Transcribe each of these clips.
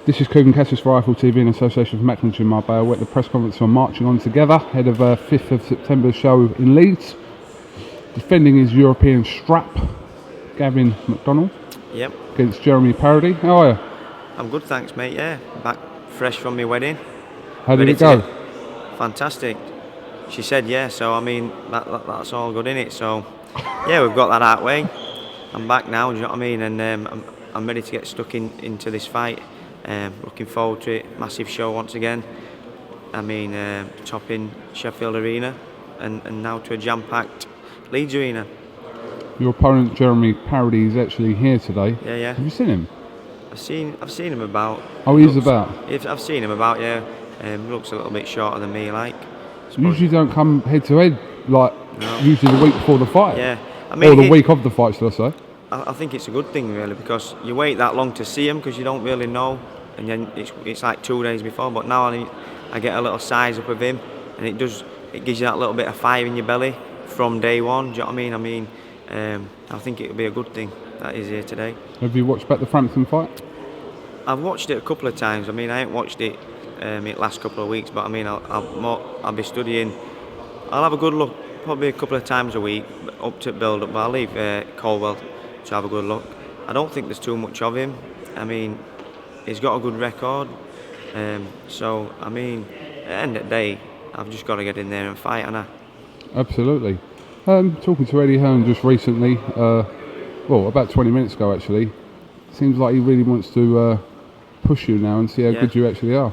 This is KUGAN CASSIUS Rifle TV in association with Macklin in Marbella. We're at the press conference on Marching On Together, ahead of 5th of September show in Leeds. Defending his European strap, Gavin McDONNELL. Yep. Against Jeremy PARODI. How are you? I'm good, thanks, mate. Yeah, back fresh from my wedding. How did it go? Fantastic. She said yeah, so I mean that's all good, innit? So yeah, we've got that out way. I'm back now. Do you know what I mean? And I'm ready to get stuck into this fight. Looking forward to it. Massive show once again. I mean, topping Sheffield Arena, and now to a jam-packed Leeds Arena. Your opponent Jeremy PARODI is actually here today. Yeah. Have you seen him? I've seen him about. Oh, he's about. I've seen him about. Yeah. Looks a little bit shorter than me, like. You usually don't come head to head like usually the week before the fight. Yeah. I mean, or the week of the fight, should I say? I think it's a good thing, really, because you wait that long to see him because you don't really know, and then it's like 2 days before. But now I get a little size up of him, and it gives you that little bit of fire in your belly from day one. Do you know what I mean? I think it'll be a good thing that he's here today. Have you watched back the Frampton fight? I've watched it a couple of times. I mean, I ain't watched it the last couple of weeks, but I mean, I'll be studying. I'll have a good look probably a couple of times a week up to build up. But I'll leave Colwell to have a good look. I don't think there's too much of him. I mean, he's got a good record. So I mean, at the end of the day, I've just got to get in there and fight, and Absolutely. Talking to Eddie Hearn just recently, well, about 20 minutes ago actually, seems like he really wants to push you now and see how good you actually are.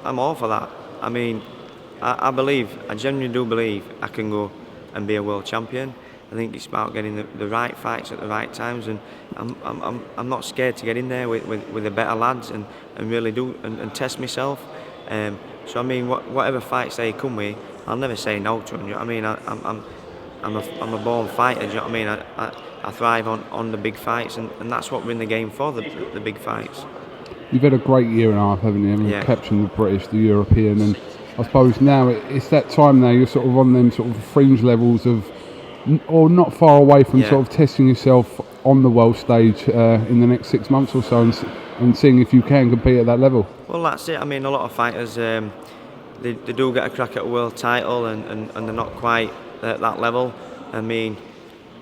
I'm all for that. I mean, I genuinely do believe I can go and be a world champion. I think it's about getting the right fights at the right times, and I'm not scared to get in there with the better lads and really do and test myself. So I mean, whatever fights they come with, I'll never say no to them. You know what I mean? I'm a born fighter. Do you know what I mean? I thrive on the big fights, and that's what we're in the game for, the big fights. You've had a great year and a half, haven't you? I mean, capturing the British, the European, and I suppose now it's that time now you're sort of on them sort of fringe levels of, or not far away from sort of testing yourself on the world stage in the next 6 months or so, and seeing if you can compete at that level. Well, that's it. I mean, a lot of fighters, they do get a crack at a world title, and they're not quite at that level. I mean,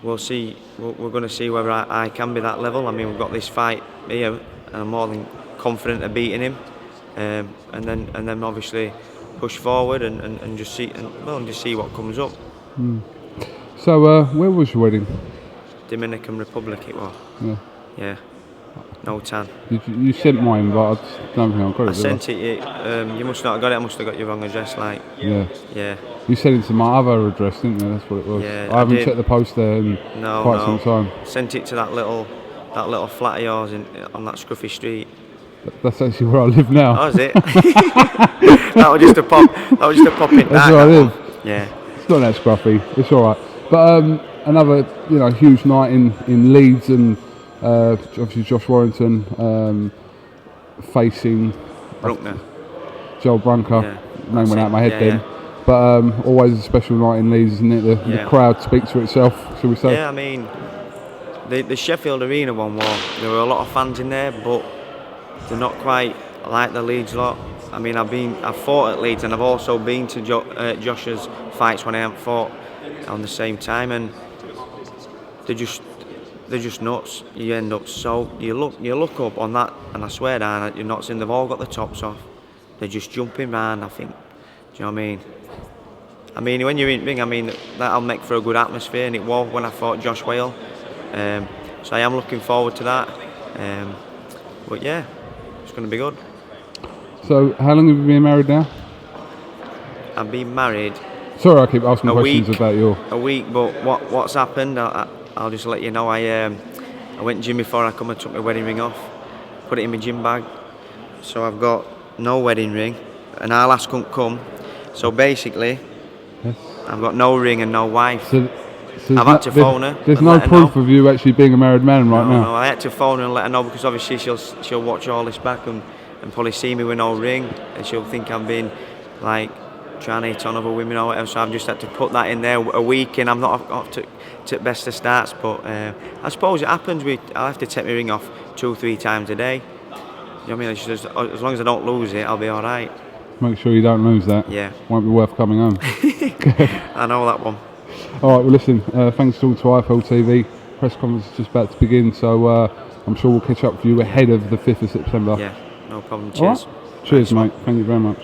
we'll see. We're going to see whether I can be that level. I mean, we've got this fight here, and I'm more than confident of beating him, and then obviously push forward and just see what comes up. So where was your wedding? Dominican Republic it was. Yeah. No tan. You sent my invite. I don't think I got it. I sent it. You must not have got it. I must have got your wrong address. Like. Yeah. You sent it to my other address, didn't you? That's what it was. Yeah, I haven't checked the post there in quite some time. Sent it to that little flat of yours on that scruffy street. That's actually where I live now. Oh, is it? That was just a pop. That was just a pop in. That's where I live. Yeah. It's not that scruffy. It's all right. But another huge night in Leeds, and obviously Josh Warrington facing Bruckner. Joel Brunker. Name went out of my head then. But always a special night in Leeds, isn't it? The crowd speaks for itself, shall we say? Yeah, I mean, the Sheffield Arena one there were a lot of fans in there, but they're not quite like the Leeds lot. I mean, I've fought at Leeds, and I've also been to Josh's fights when I haven't fought on the same time, and they're just nuts. You end up you look up on that, and I swear down, you're not seeing they've all got the tops off. They're just jumping round. I think. Do you know what I mean? I mean, when you're in ring, I mean that'll make for a good atmosphere, and it was when I fought Josh Whale. So I am looking forward to that. But yeah, it's going to be good. So, how long have you been married now? I've been married. Sorry, I keep asking questions about your. A week, but what's happened? I'll just let you know. I went gym before I come and took my wedding ring off, put it in my gym bag. So I've got no wedding ring, and our last couldn't come. So basically, I've got no ring and no wife. So I've had to phone her. There's no proof of you actually being a married man now. No, I had to phone her and let her know, because obviously she'll watch all this back and probably see me with no ring, and she'll think I'm being like trying to hit on other women or whatever. So I've just had to put that in there a week, and I'm not off to best of starts. But I suppose it happens. I'll have to take my ring off 2 or 3 times a day. You know what I mean? It's just, as long as I don't lose it, I'll be all right. Make sure you don't lose that. Yeah. Won't be worth coming home. I know that one. All right, well, listen, thanks all to IFL TV. Press conference is just about to begin, so I'm sure we'll catch up with you ahead of the 5th of September. Yeah, no problem. Cheers. Right. Cheers, mate. Thank you very much.